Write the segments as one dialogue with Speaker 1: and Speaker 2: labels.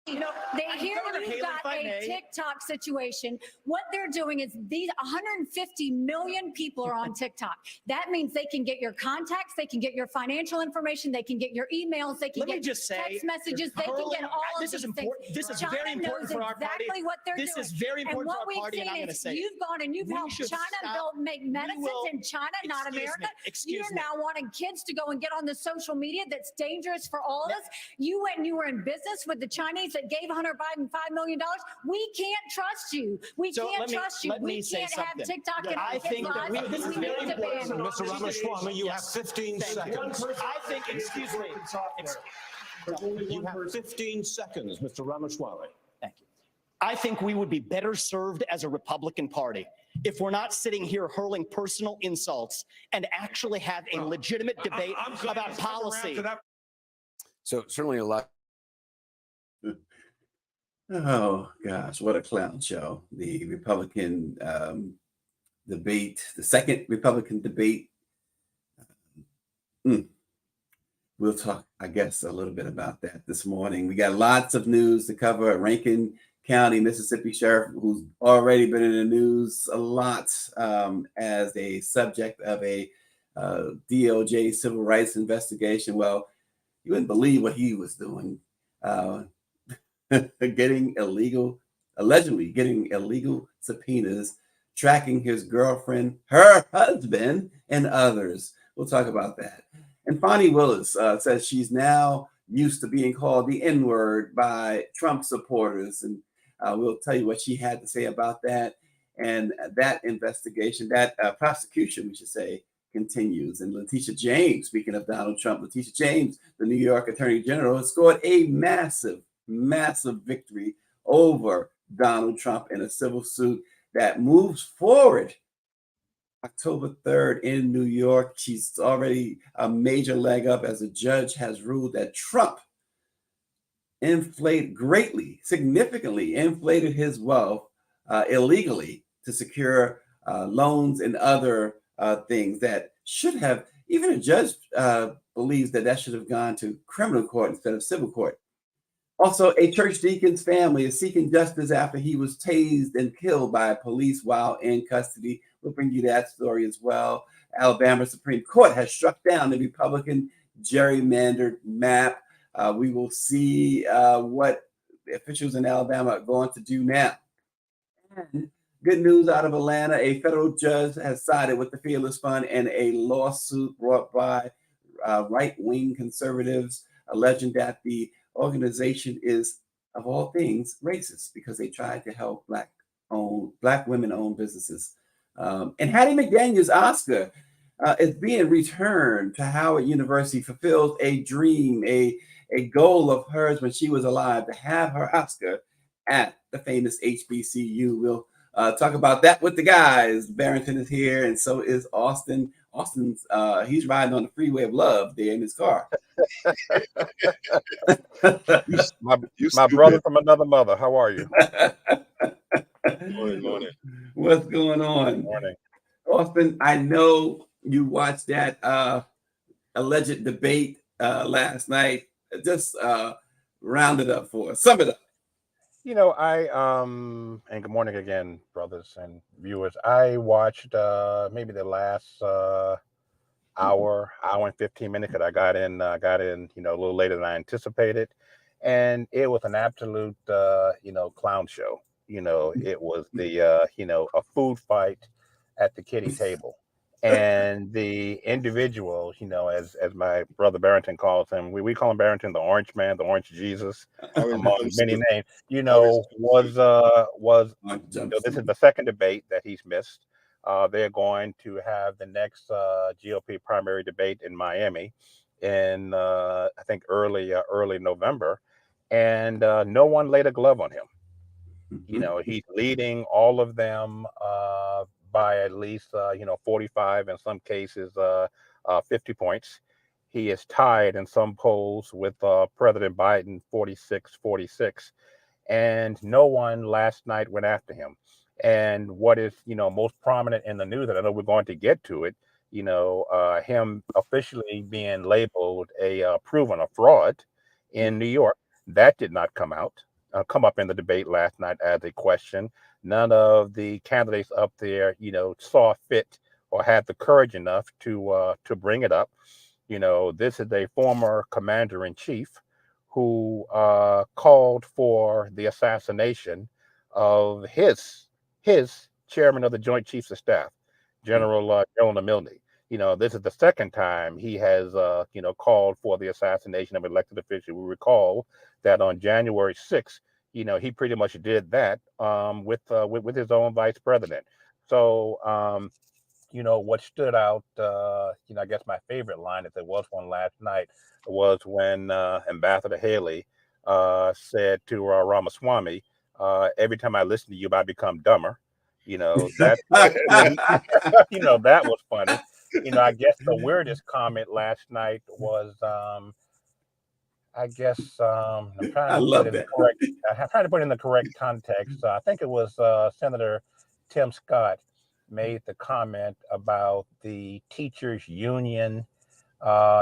Speaker 1: Here we've got a TikTok situation. What they're doing is these 150 million people are on TikTok. That means they can get your contacts, they can get your financial information, they can get your emails, they can get text messages, they can get all of these things.
Speaker 2: This is very important for our party.
Speaker 1: Exactly what they're doing.
Speaker 2: This is very important for our party, and I'm going to say
Speaker 1: you've gone and you've helped China make medicines in China, not America. You're now wanting kids to go and get on the social media that's dangerous for all of us. You went and you were in business with the Chinese that gave Hunter Biden $5 million. We can't trust you. We can't trust you. We can't have TikTok and
Speaker 2: I think that this is very important.
Speaker 3: Mr. Ramaswamy, you have 15 seconds.
Speaker 2: I think, excuse me.
Speaker 3: You have 15 seconds, Mr. Ramaswamy.
Speaker 2: Thank you. I think we would be better served as a Republican Party if we're not sitting here hurling personal insults and actually have a legitimate debate about policy.
Speaker 4: So certainly a lot. Oh, gosh, what a clown show. The Republican debate, the second Republican debate. We'll talk, I guess, a little bit about that this morning. We got lots of news to cover. Rankin County, Mississippi sheriff, who's already been in the news a lot as a subject of a DOJ civil rights investigation. Well, you wouldn't believe what he was doing. Allegedly getting illegal subpoenas, tracking his girlfriend, her husband, and others. We'll talk about that. And Fani Willis says she's now used to being called the N-word by Trump supporters. And we'll tell you what she had to say about that. And that investigation, that prosecution, we should say, continues. And Letitia James, speaking of Donald Trump, Letitia James, the New York Attorney General, has scored a massive victory over Donald Trump in a civil suit that moves forward October 3rd in New York. She's already a major leg up as a judge has ruled that Trump significantly inflated his wealth illegally to secure loans and other things that should have, even a judge believes that should have gone to criminal court instead of civil court. Also, a church deacon's family is seeking justice after he was tased and killed by police while in custody. We'll bring you that story as well. Alabama Supreme Court has struck down the Republican gerrymandered map. We will see what officials in Alabama are going to do now. And good news out of Atlanta. A federal judge has sided with the Fearless Fund in a lawsuit brought by right-wing conservatives alleging that the organization is, of all things, racist because they tried to help black women-owned businesses. And Hattie McDaniel's Oscar is being returned to Howard University, fulfills a dream, a goal of hers when she was alive, to have her Oscar at the famous HBCU. We'll talk about that with the guys. Barrington is here, and so is Austin. Austin's he's riding on the freeway of love there in his car.
Speaker 5: my brother from another mother. How are you?
Speaker 4: Morning. What's going on?
Speaker 5: Morning.
Speaker 4: Austin, I know you watched that alleged debate last night. Just round it up for us. Sum it up.
Speaker 5: You know, and good morning again, brothers and viewers. I watched maybe the last hour and 15 minutes that I got in, a little later than I anticipated. And it was an absolute, clown show. It was the, a food fight at the kiddie table. And the individual, as my brother Barrington calls him, we call him Barrington, the Orange Man, the Orange Jesus, among many names, this is the second debate that he's missed. They're going to have the next GOP primary debate in Miami in, I think, early November. And no one laid a glove on him. He's leading all of them by at least 45, in some cases 50 points. He is tied in some polls with President Biden 46, and no one last night went after him. And what is most prominent in the news, and I know we're going to get to it, him officially being labeled a proven fraud in New York, that did not come out. come up in the debate last night as a question. None of the candidates up there, saw fit or had the courage enough to bring it up. This is a former commander in chief who called for the assassination of his chairman of the Joint Chiefs of Staff, General Jonah Milne. This is the second time he has, called for the assassination of elected officials. We recall that on January 6th, he pretty much did that with his own vice president. So, what stood out, I guess my favorite line, if there was one last night, was when Ambassador Haley said to Ramaswamy, every time I listen to you, I become dumber. That, that was funny. I guess the weirdest comment last night was, I'm trying
Speaker 4: I
Speaker 5: to put
Speaker 4: love
Speaker 5: it in the
Speaker 4: that.
Speaker 5: correct, I'm trying to put it in the correct context. I think it was Senator Tim Scott made the comment about the teachers union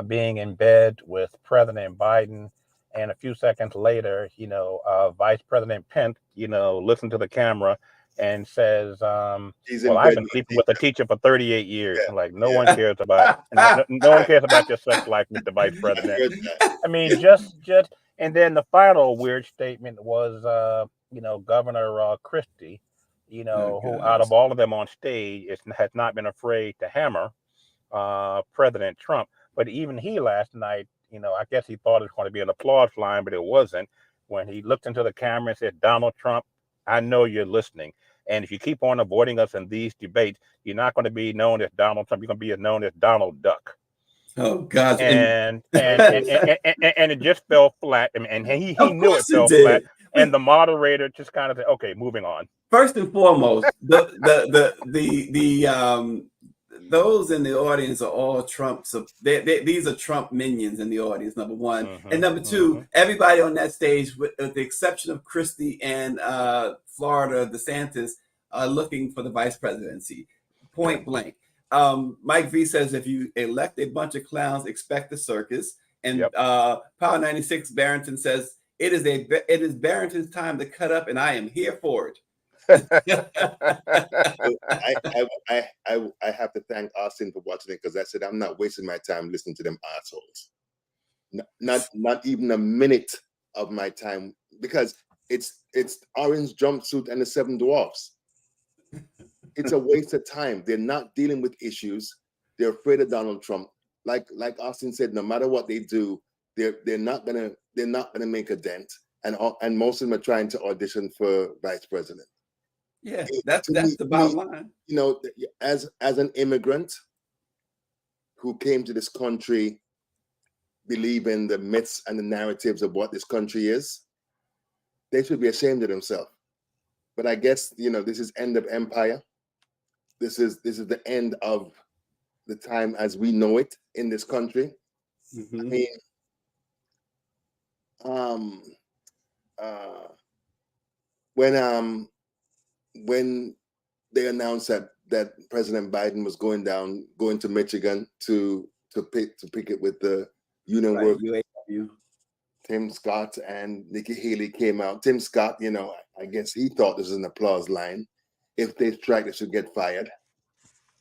Speaker 5: being in bed with President Biden. And a few seconds later, Vice President Pence, listened to the camera and says, well, I've been sleeping with a teacher for 38 years.
Speaker 6: Yeah.
Speaker 5: Like, no one cares about, no one cares about your sex life, Mr. Vice
Speaker 6: I
Speaker 5: President.
Speaker 6: heard that.
Speaker 5: I mean, just, and then the final weird statement was, Governor Christie, who out of all of them on stage has not been afraid to hammer President Trump. But even he last night, I guess he thought it was going to be an applause line, but it wasn't. When he looked into the camera and said, Donald Trump, I know you're listening. And if you keep on avoiding us in these debates, you're not going to be known as Donald Trump. You're going to be known as Donald Duck.
Speaker 4: Oh God!
Speaker 5: And it just fell flat. And he knew it fell flat. And the moderator just kind of said, "Okay, moving on."
Speaker 4: First and foremost, those in the audience are all Trump. So these are Trump minions in the audience. Number one, and number two, everybody on that stage, with the exception of Christie and Florida DeSantis, are looking for the vice presidency. Point blank. Mike V says, if you elect a bunch of clowns, expect a circus. And Power 96 Barrington says, it is Barrington's time to cut up, and I am here for it.
Speaker 6: I have to thank Austin for watching it, because I said I'm not wasting my time listening to them assholes. Not even a minute of my time, because it's Orange Jumpsuit and the Seven Dwarfs. It's a waste of time. They're not dealing with issues. They're afraid of Donald Trump. Like Austin said, no matter what they do, they're not gonna make a dent. And most of them are trying to audition for vice president.
Speaker 4: Yeah, that's the bottom line.
Speaker 6: As an immigrant who came to this country believing the myths and the narratives of what this country is, they should be ashamed of themselves. But I guess, this is end of empire. This is the end of the time as we know it in this country. I mean, when they announced that President Biden was going to Michigan to pick it with the union workers, Tim Scott and Nikki Haley came out. Tim Scott, I guess he thought this was an applause line. If they strike, they should get fired,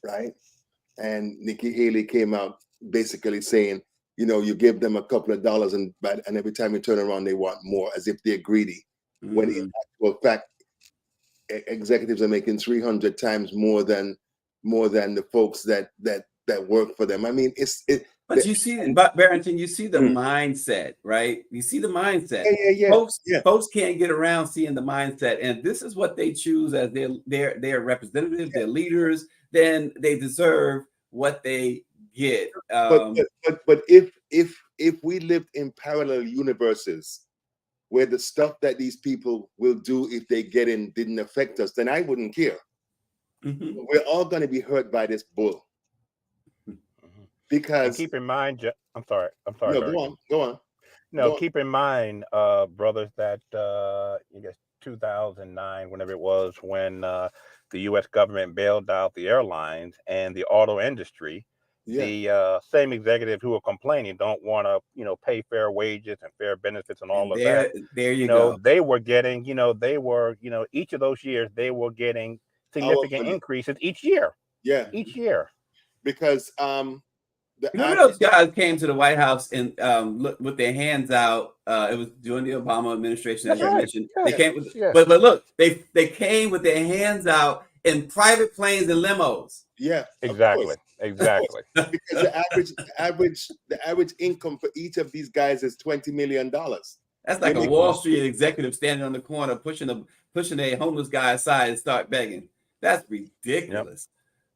Speaker 6: right? And Nikki Haley came out basically saying, you give them a couple of dollars and every time you turn around, they want more, as if they're greedy. When in actual fact, executives are making 300 times more than the folks that work for them. I mean,
Speaker 4: But you see, Barrington, you see the mindset, right? You see the mindset.
Speaker 6: Yeah.
Speaker 4: Folks can't get around seeing the mindset, and this is what they choose as their representatives, their leaders. Then they deserve what they get.
Speaker 6: But if we lived in parallel universes where the stuff that these people will do if they get in didn't affect us, then I wouldn't care. We're all going to be hurt by this bull. Because
Speaker 5: and keep in mind, I'm sorry.
Speaker 6: No, go on.
Speaker 5: No, keep in mind, brothers, that I guess 2009, whenever it was, when the U.S. government bailed out the airlines and the auto industry, The same executives who are complaining don't want to, pay fair wages and fair benefits and all of that.
Speaker 4: There you go.
Speaker 5: They were getting, each of those years they were getting significant increases each year.
Speaker 6: Yeah.
Speaker 5: Each year.
Speaker 6: Because
Speaker 4: remember those guys came to the White House and look with their hands out. It was during the Obama administration, as you mentioned.
Speaker 5: Yeah.
Speaker 4: They came with, but look, they came with their hands out in private planes and limos.
Speaker 6: Yeah,
Speaker 5: exactly.
Speaker 6: Because the average income for each of these guys is $20 million.
Speaker 4: That's like a Wall Street executive standing on the corner pushing a homeless guy aside and start begging. That's ridiculous.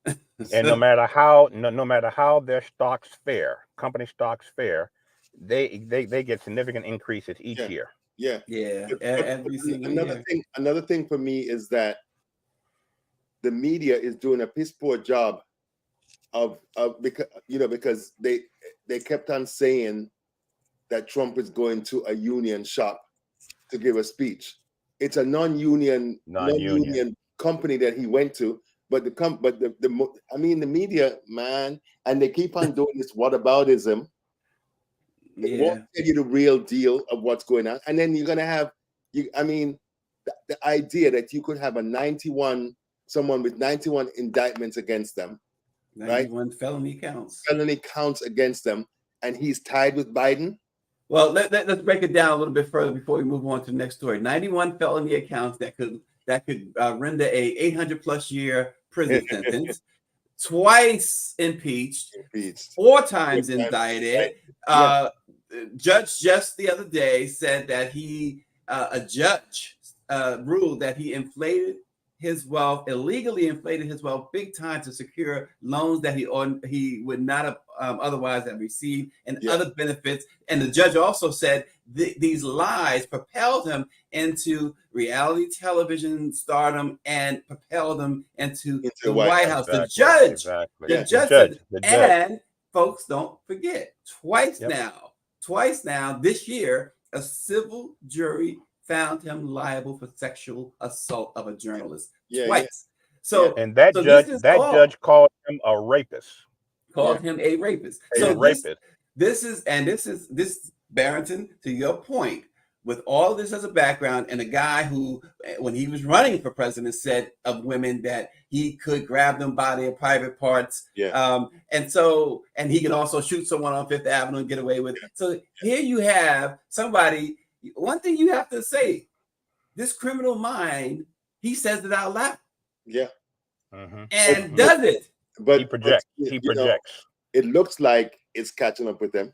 Speaker 5: Yep. And no matter how their stocks fare, company stocks fare, they get significant increases each year.
Speaker 6: Yeah. Another thing for me is that the media is doing a piss poor job of because they kept on saying that Trump is going to a union shop to give a speech. It's a non-union company that he went to, but the media, man, and they keep on doing this whataboutism. They won't tell you the real deal of what's going on, and then you're gonna have the idea that you could have someone with 91 indictments against them,
Speaker 4: 91 felony counts
Speaker 6: against them, and he's tied with Biden.
Speaker 4: Well, let's break it down a little bit further before we move on to the next story. 91 felony accounts that could render a 800+ year prison sentence. Twice impeached, 4 times indicted. Judge just the other day said that a judge ruled that he illegally inflated his wealth big time to secure loans that he would not have otherwise have received and other benefits. And the judge also said these lies propelled him into reality television stardom and propelled him into the White House.
Speaker 5: Exactly.
Speaker 4: The judge said, and folks, don't forget, twice now this year, a civil jury found him liable for sexual assault of a journalist twice. So,
Speaker 5: and that judge called him a rapist.
Speaker 4: This Barrington, to your point, with all this as a background, and a guy who, when he was running for president, said of women that he could grab them by their private parts. And he could also shoot someone on Fifth Avenue and get away with it. So here you have somebody. One thing you have to say, this criminal mind, he says it out loud. And does it.
Speaker 6: But
Speaker 5: he projects.
Speaker 6: It looks like it's catching up with them.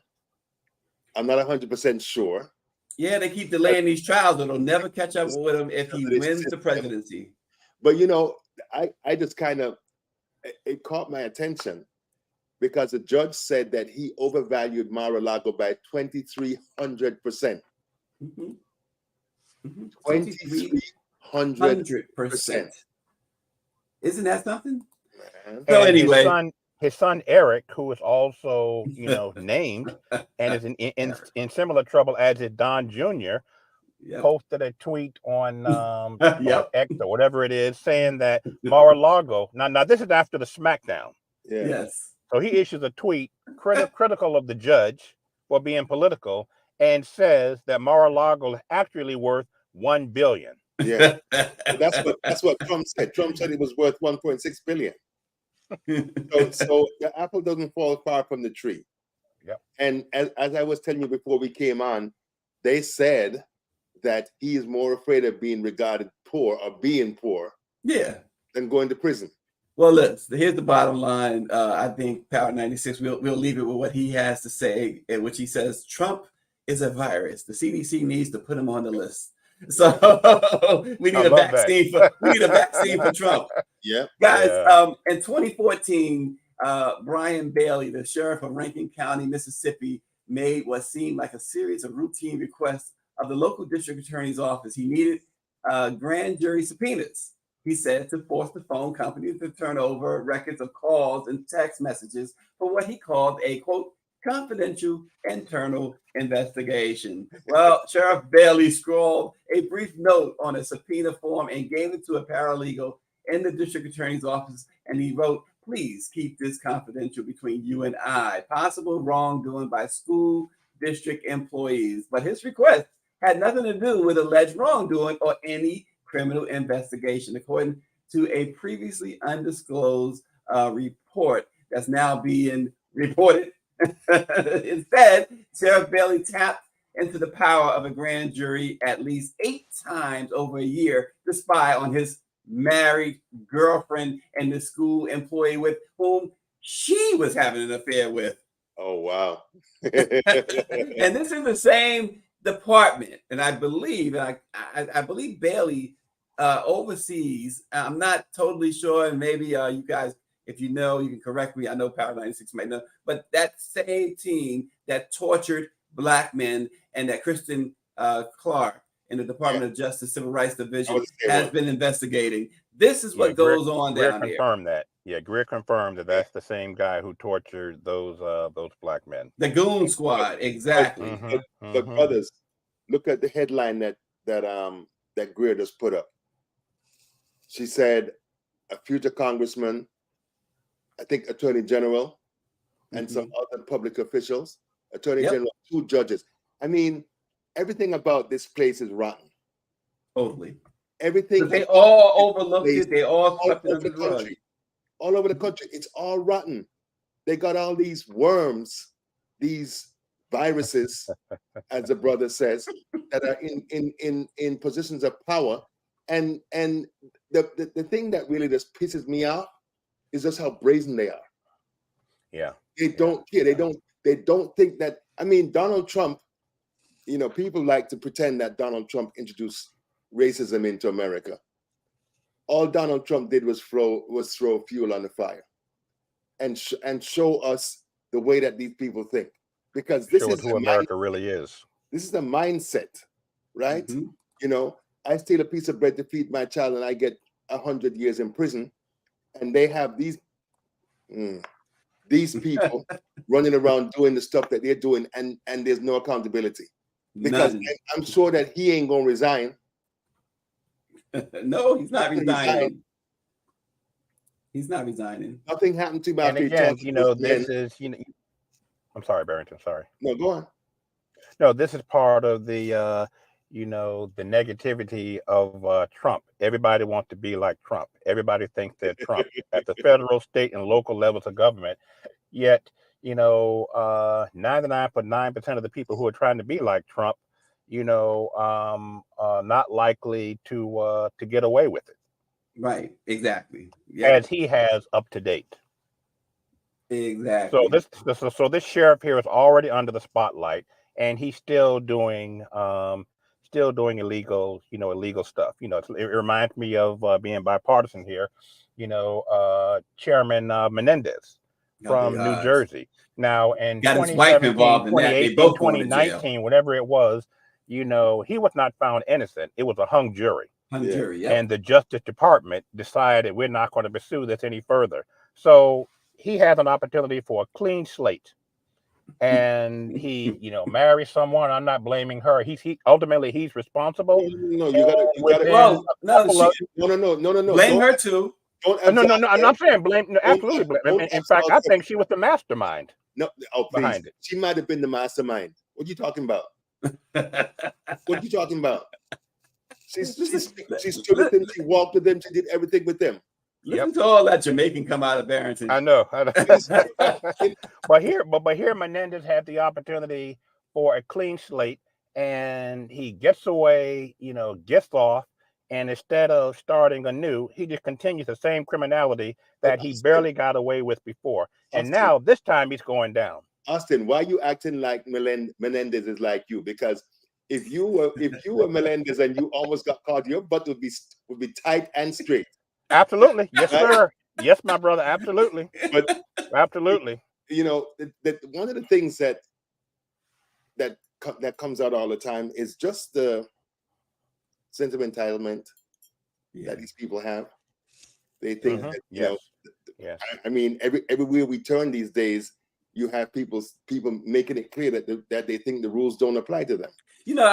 Speaker 6: I'm not 100% sure.
Speaker 4: Yeah, they keep delaying these trials. It'll never catch up with him if he wins the presidency.
Speaker 6: But I just it caught my attention because the judge said that he overvalued Mar-a-Lago by 2,300%. 2,300%.
Speaker 4: Isn't that something?
Speaker 5: So anyway, his son Eric, who is also named and is in similar trouble as is Don Jr., posted a tweet on X or whatever it is, saying that Mar-a-Lago. Now this is after the smackdown. So he issues a tweet critical of the judge for being political, and says that Mar-a-Lago is actually worth $1 billion.
Speaker 6: Yeah, that's what Trump said. Trump said it was worth 1.6 billion. So the apple doesn't fall far from the tree. And as I was telling you before we came on, they said that he is more afraid of being regarded poor or being poor than going to prison.
Speaker 4: Well, look, here's the bottom line. I think Power 96, we'll leave it with what he has to say, in which he says Trump is a virus. The CDC needs to put him on the list. So we need a vaccine for Trump. Guys, in 2014, Brian Bailey, the sheriff of Rankin County, Mississippi, made what seemed like a series of routine requests of the local district attorney's office. He needed grand jury subpoenas, he said, to force the phone company to turn over records of calls and text messages for what he called a, quote, confidential internal investigation. Well, Sheriff Bailey scrawled a brief note on a subpoena form and gave it to a paralegal in the district attorney's office. And he wrote, please keep this confidential between you and I. Possible wrongdoing by school district employees. But his request had nothing to do with alleged wrongdoing or any criminal investigation, according to a previously undisclosed report that's now being reported. Instead, Sheriff Bailey tapped into the power of a grand jury at least 8 times over a year to spy on his married girlfriend and the school employee with whom she was having an affair with.
Speaker 6: Oh, wow.
Speaker 4: And this is the same department. And I believe, I believe Bailey oversees, I'm not totally sure, and maybe you guys, if you know, you can correct me. I know Power 96 might know, but that same team that tortured Black men and that Kristen Clark in the Department of Justice Civil Rights Division has been investigating. This is what goes on down there.
Speaker 5: Confirmed that. Yeah, Greer confirmed that that's the same guy who tortured those Black men.
Speaker 4: The Goon Squad, exactly.
Speaker 6: But brothers, look at the headline that Greer just put up. She said, a future congressman, I think Attorney General, and some other public officials, Attorney General, 2 judges. I mean, everything about this place is rotten.
Speaker 4: Totally.
Speaker 6: Everything.
Speaker 4: But they all overlooked it. They all
Speaker 6: swept it under the country. All over the country. It's all rotten. They got all these worms, these viruses, as the brother says, that are in positions of power. And the thing that really just pisses me off is just how brazen they are.
Speaker 5: Yeah.
Speaker 6: They don't care. They don't think that, I mean, Donald Trump, you know, people like to pretend that Donald Trump introduced racism into America. All Donald Trump did was throw fuel on the fire and show us the way that these people think. Because this is
Speaker 5: who America really is.
Speaker 6: This is a mindset, right? You know, I steal a piece of bread to feed my child and I get 100 years in prison. And they have these people running around doing the stuff that they're doing, and there's no accountability. Because I'm sure that he ain't gonna resign.
Speaker 4: No, he's not resigning. He's not resigning.
Speaker 6: Nothing happened to him.
Speaker 5: And again, you know, this is, you know, I'm sorry, Barrington, sorry.
Speaker 6: No, go on.
Speaker 5: No, this is part of the, you know, the negativity of Trump. Everybody wants to be like Trump. Everybody thinks they're Trump at the federal, state, and local levels of government. Yet, you know, 99.9% of the people who are trying to be like Trump, you know, are not likely to get away with it.
Speaker 4: Right. Exactly.
Speaker 5: Yeah. As he has up to date.
Speaker 4: Exactly.
Speaker 5: So this sheriff here is already under the spotlight, and he's still doing illegal stuff. You know, it reminds me of being bipartisan here. You know, Chairman Menendez from New Jersey. Now, in 2017, 2018, 2019, whatever it was, you know, he was not found innocent. It was a hung jury. And the Justice Department decided we're not going to pursue this any further. So he has an opportunity for a clean slate. And he, you know, marries someone. I'm not blaming her. Ultimately he's responsible.
Speaker 6: No, no.
Speaker 4: Blame her too.
Speaker 5: No. I'm not saying blame. No, absolutely blame. In fact, I think she was the mastermind.
Speaker 6: No, behind it. She might have been the mastermind. What are you talking about? What are you talking about? She stood with them. She walked with them. She did everything with them.
Speaker 4: Listen to all that Jamaican come out of Barrington.
Speaker 5: I know. But here Menendez had the opportunity for a clean slate, and he gets away, you know, gets off, and instead of starting anew, he just continues the same criminality that he barely got away with before. And now this time he's going down.
Speaker 6: Austin, why are you acting like Menendez is like you? Because if you were Menendez and you almost got caught, your butt would be tight and straight.
Speaker 5: Absolutely. Yes, sir. Yes, my brother. Absolutely.
Speaker 6: But
Speaker 5: absolutely.
Speaker 6: You know, one of the things that comes out all the time is just the sense of entitlement that these people have. They think that, you know, I mean, everywhere we turn these days, you have people making it clear that they think the rules don't apply to them.
Speaker 4: You know,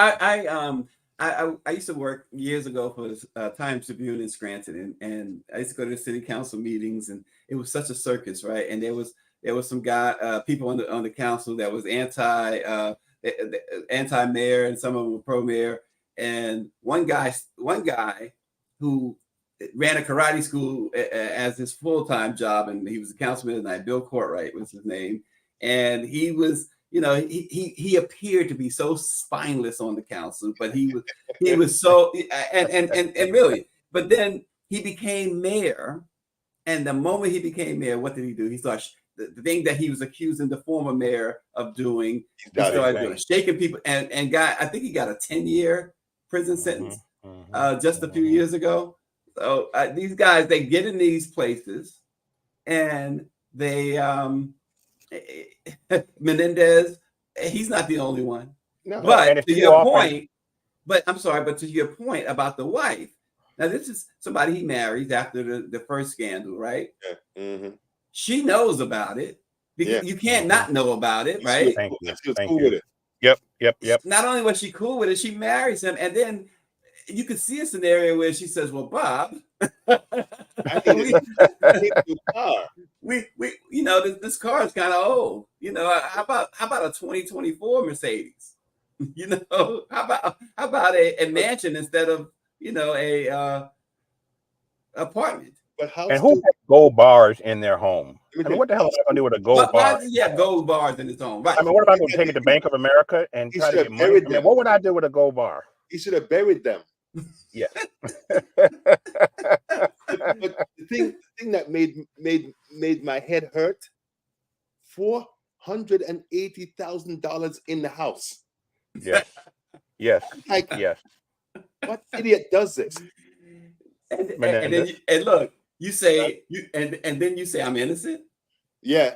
Speaker 4: I used to work years ago for Times Tribune in Scranton, and I used to go to the city council meetings, and it was such a circus, right? And there was some people on the council that was anti-mayor, and some of them were pro-mayor. And one guy who ran a karate school as his full-time job, and he was a councilman at night. Bill Courtwright was his name, and he was, he appeared to be so spineless on the council, but he was so and really. But then he became mayor, and the moment he became mayor, what did he do? He started the thing that he was accusing the former mayor of doing. He started doing, shaking people, and I think he got a 10-year prison sentence just a few years ago. So these guys, they get in these places, and they Menendez, he's not the only one. No. But to your point, but to your point about the wife, now this is somebody he marries after the first scandal, right? Yeah. Mm-hmm. She knows about it. Because you can't not know about it, right?
Speaker 6: She was cool with it.
Speaker 5: Yep.
Speaker 4: Not only was she cool with it, she marries him, and then you could see a scenario where she says, "Well, Bob, I need a car. This car is kind of old. How about a 2024 Mercedes? How about a mansion instead of a apartment?"
Speaker 5: But who has gold bars in their home? I mean, what the hell am I going to do with a gold bar?
Speaker 4: Yeah, gold bars in his home. Right.
Speaker 5: I mean, what am I going to take it to Bank of America and try to get money? I mean, what would I do with a gold bar?
Speaker 6: He should have buried them.
Speaker 5: Yeah.
Speaker 6: but the thing that made my head hurt, $480,000 in the house.
Speaker 5: Yes.
Speaker 6: Like,
Speaker 5: yes.
Speaker 6: What idiot does this?
Speaker 4: And look, you say and then you say I'm innocent.
Speaker 6: Yeah,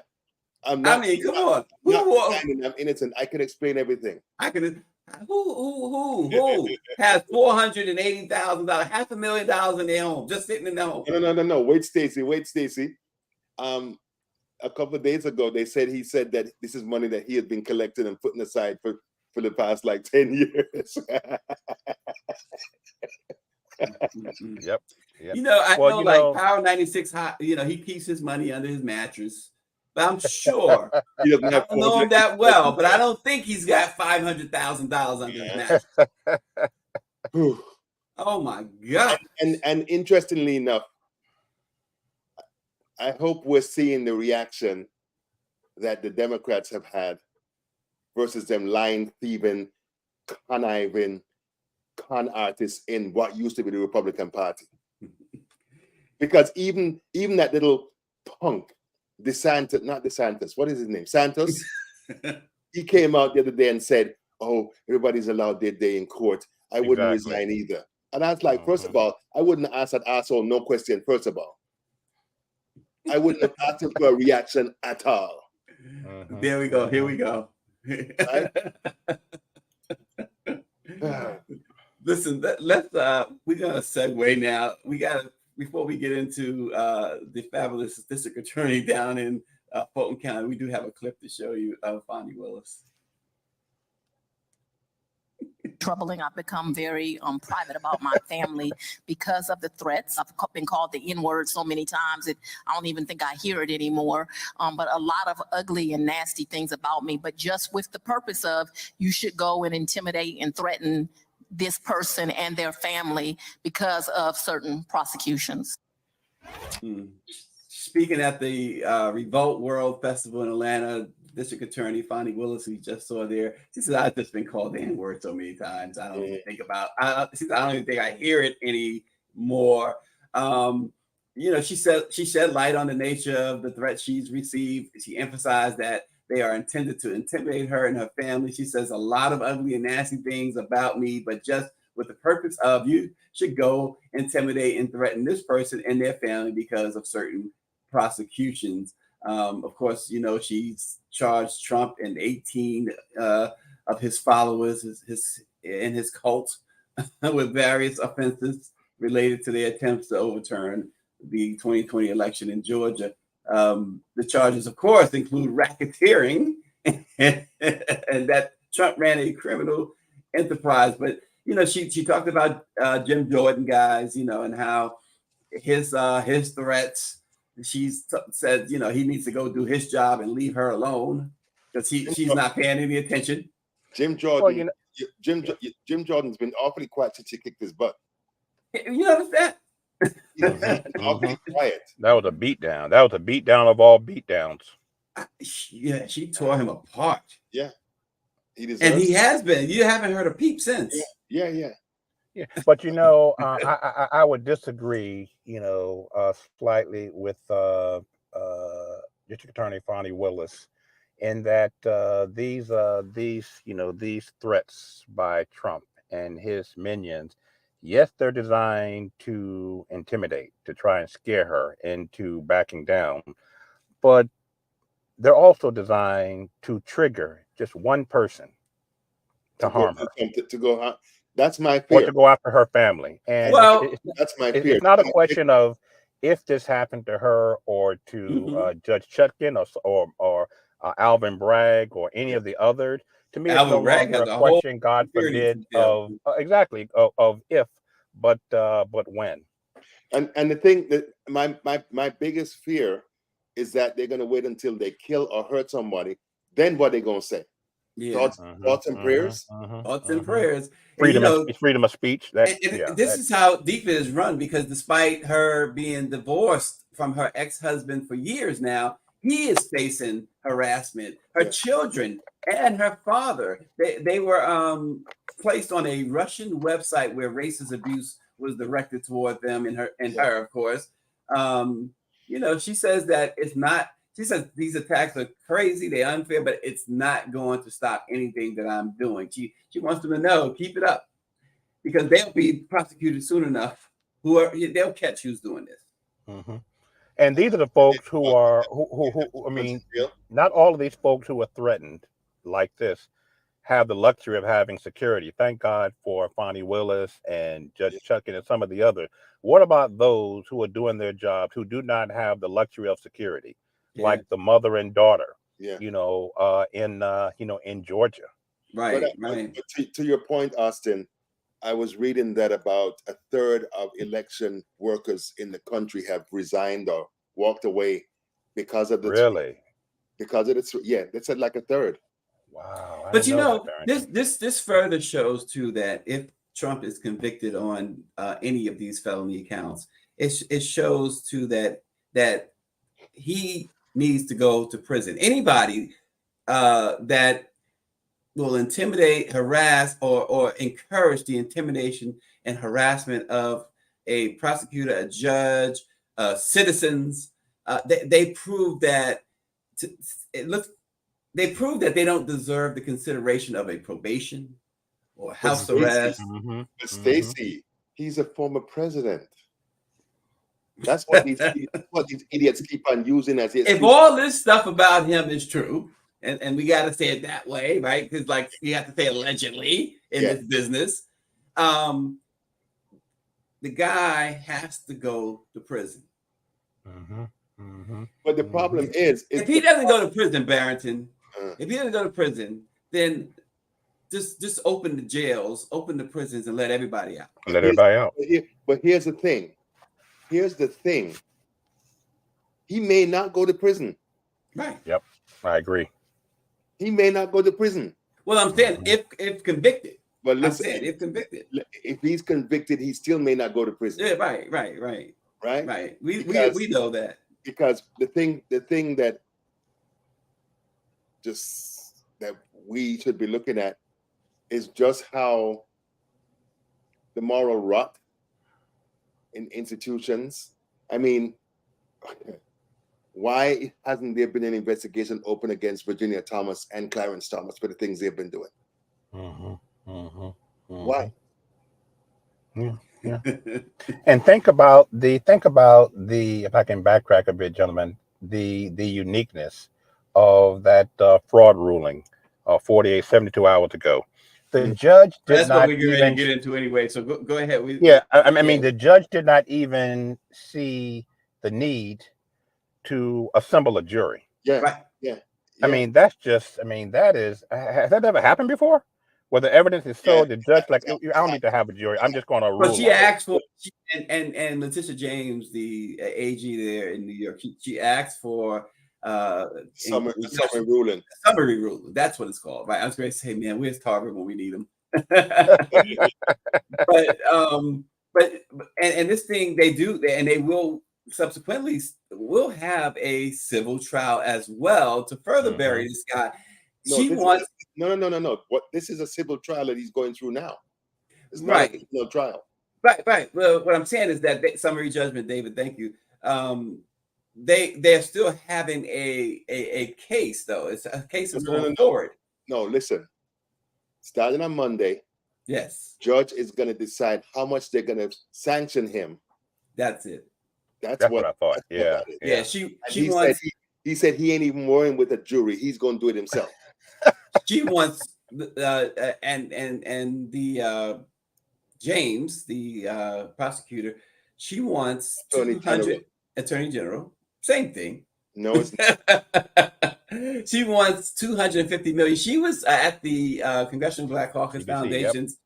Speaker 6: I'm not.
Speaker 4: I mean, come on.
Speaker 6: I'm innocent. I can explain everything.
Speaker 4: Who has $480,000, $500,000 in their home, just sitting in their home?
Speaker 6: No. Wait, Stacy. A couple of days ago, he said that this is money that he had been collecting and putting aside for the past 10 years.
Speaker 5: Yep.
Speaker 4: Power 96 he keeps his money under his mattress. But I'm sure I don't know him that well, but I don't think he's got $500,000 under his mattress. Oh my God.
Speaker 6: And interestingly enough, I hope we're seeing the reaction that the Democrats have had versus them lying, thieving, conniving, con artists in what used to be the Republican Party. Because even that little punk, what is his name? Santos? He came out the other day and said, "Oh, everybody's allowed their day in court. I wouldn't resign either." And I was like, first of all, I wouldn't ask that asshole no question, first of all. I wouldn't have asked him for a reaction at all.
Speaker 4: There we go. Here we go.
Speaker 6: Right?
Speaker 4: Listen, let's we're gonna segue now. Before we get into the fabulous district attorney down in Fulton County, we do have a clip to show you of Fani Willis.
Speaker 7: Troubling. I've become very private about my family because of the threats. I've been called the N-word so many times that I don't even think I hear it anymore. But a lot of ugly and nasty things about me, but just with the purpose of you should go and intimidate and threaten this person and their family because of certain prosecutions.
Speaker 4: Speaking at the Revolt World Festival in Atlanta, District Attorney Fani Willis, who you just saw there, she said, "I've just been called the N-word so many times. I don't even think about. I don't even think I hear it anymore." She shed light on the nature of the threat she's received. She emphasized that they are intended to intimidate her and her family. She says a lot of ugly and nasty things about me, but just with the purpose of you should go intimidate and threaten this person and their family because of certain prosecutions. Of course, she's charged Trump and 18 of his followers, his cult, with various offenses related to their attempts to overturn the 2020 election in Georgia. The charges, of course, include racketeering and that Trump ran a criminal enterprise. But, she talked about Jim Jordan guys, and how his threats said, you know, he needs to go do his job and leave her alone because she's not paying any attention.
Speaker 6: Jim Jordan,
Speaker 5: Well, you know,
Speaker 6: Jim Jordan's been awfully quiet since he kicked his butt.
Speaker 4: You understand?
Speaker 6: He's been awfully quiet.
Speaker 5: that was a beatdown. That was a beatdown of all beatdowns.
Speaker 4: Yeah, she tore him apart.
Speaker 6: Yeah, he deserves.
Speaker 4: And he has been. You haven't heard a peep since.
Speaker 6: Yeah.
Speaker 5: Yeah, but you know, I would disagree, you know, slightly with District Attorney Fani Willis, in that these you know, these threats by Trump and his minions, yes, they're designed to intimidate, to try and scare her into backing down, but they're also designed to trigger just one person to harm her.
Speaker 6: To go, that's my fear.
Speaker 5: Or to go after her family. And
Speaker 4: Well,
Speaker 6: that's my fear.
Speaker 5: it's not a question of if this happened to her or to Judge Chutkin or Alvin Bragg or any of the others. To me, it's no longer a question, God forbid, of exactly of if, but when.
Speaker 6: And the thing that my biggest fear is that they're going to wait until they kill or hurt somebody. Then what are they going to say?
Speaker 4: Yeah.
Speaker 6: Thoughts and prayers.
Speaker 4: Thoughts and prayers.
Speaker 5: Freedom,
Speaker 4: and, you know,
Speaker 5: freedom of speech.
Speaker 4: This is how deep it is run, because despite her being divorced from her ex-husband for years now, he is facing harassment. Her children and her father, they were placed on a Russian website where racist abuse was directed toward them and her, of course. You know, she says that it's not. She says these attacks are crazy, they're unfair, but it's not going to stop anything that I'm doing. She wants them to know, keep it up, because they'll be prosecuted soon enough. They'll catch who's doing this.
Speaker 5: And these are the folks who are who I mean, not all of these folks who are threatened like this have the luxury of having security. Thank God for Fani Willis and Judge Chutkin and some of the others. What about those who are doing their jobs who do not have the luxury of security? Like the mother and daughter, you know, in Georgia.
Speaker 4: Right.
Speaker 6: But to your point, Austin, I was reading that about a third of election workers in the country have resigned or walked away because of the they said like a third.
Speaker 5: Wow.
Speaker 4: But you know, this further shows too that if Trump is convicted on any of these felony accounts, it shows too that he needs to go to prison. Anybody that will intimidate, harass, or encourage the intimidation and harassment of a prosecutor, a judge, citizens, they prove that they prove that they don't deserve the consideration of a probation or house arrest.
Speaker 6: But Stacey, he's a former president. That's what these idiots keep on using as
Speaker 4: if all this stuff about him is true, and we got to say it that way, right? Because like you have to say allegedly in this business, the guy has to go to prison.
Speaker 6: But the problem is,
Speaker 4: if he doesn't go to prison, Barrington, if he doesn't go to prison, then just open the jails, open the prisons, and let everybody out.
Speaker 5: Let everybody out.
Speaker 6: But here's the thing. He may not go to prison.
Speaker 4: Right.
Speaker 5: Yep. I agree.
Speaker 6: He may not go to prison.
Speaker 4: Well, I'm saying if convicted.
Speaker 6: But listen,
Speaker 4: if convicted.
Speaker 6: If he's convicted, he still may not go to prison.
Speaker 4: Yeah, right. We know that.
Speaker 6: Because the thing that we should be looking at is just how the moral rot in institutions. I mean, why hasn't there been an investigation open against Virginia Thomas and Clarence Thomas for the things they've been doing? Why?
Speaker 5: Yeah. And think about the if I can backtrack a bit, gentlemen, the uniqueness of that fraud ruling 72 hours ago. The judge did
Speaker 4: That's
Speaker 5: not
Speaker 4: what we're going to
Speaker 5: even
Speaker 4: get into anyway. So go ahead.
Speaker 5: I mean, the judge did not even see the need to assemble a jury.
Speaker 6: Yeah.
Speaker 4: Right.
Speaker 6: Yeah.
Speaker 5: I mean, that's just. I mean, that is. Has that ever happened before? Well, the evidence is so the judge like I don't need to have a jury. I'm just going to rule.
Speaker 4: But she asked for and Letitia James, the AG there in New York, she asked for
Speaker 6: summary ruling.
Speaker 4: Summary ruling. That's what it's called, right? I was going to say, man, where's Tarver when we need him? but this thing they do, and they will subsequently will have a civil trial as well to further bury this guy.
Speaker 6: No. What this is a civil trial that he's going through now. It's not
Speaker 4: right.
Speaker 6: No trial.
Speaker 4: Right. Well, what I'm saying is that summary judgment, David. Thank you. They're still having a case though. It's a case that's going forward.
Speaker 6: No, listen. Starting on Monday.
Speaker 4: Yes.
Speaker 6: Judge is going to decide how much they're going to sanction him.
Speaker 4: That's it.
Speaker 6: That's
Speaker 5: what I thought. Yeah.
Speaker 6: He said he ain't even worrying with a jury. He's going to do it himself.
Speaker 4: She wants and the James, the prosecutor, she wants Attorney General. Same thing.
Speaker 6: No, it's not.
Speaker 4: She wants 250 million. She was at the Congressional Black Caucus Foundation's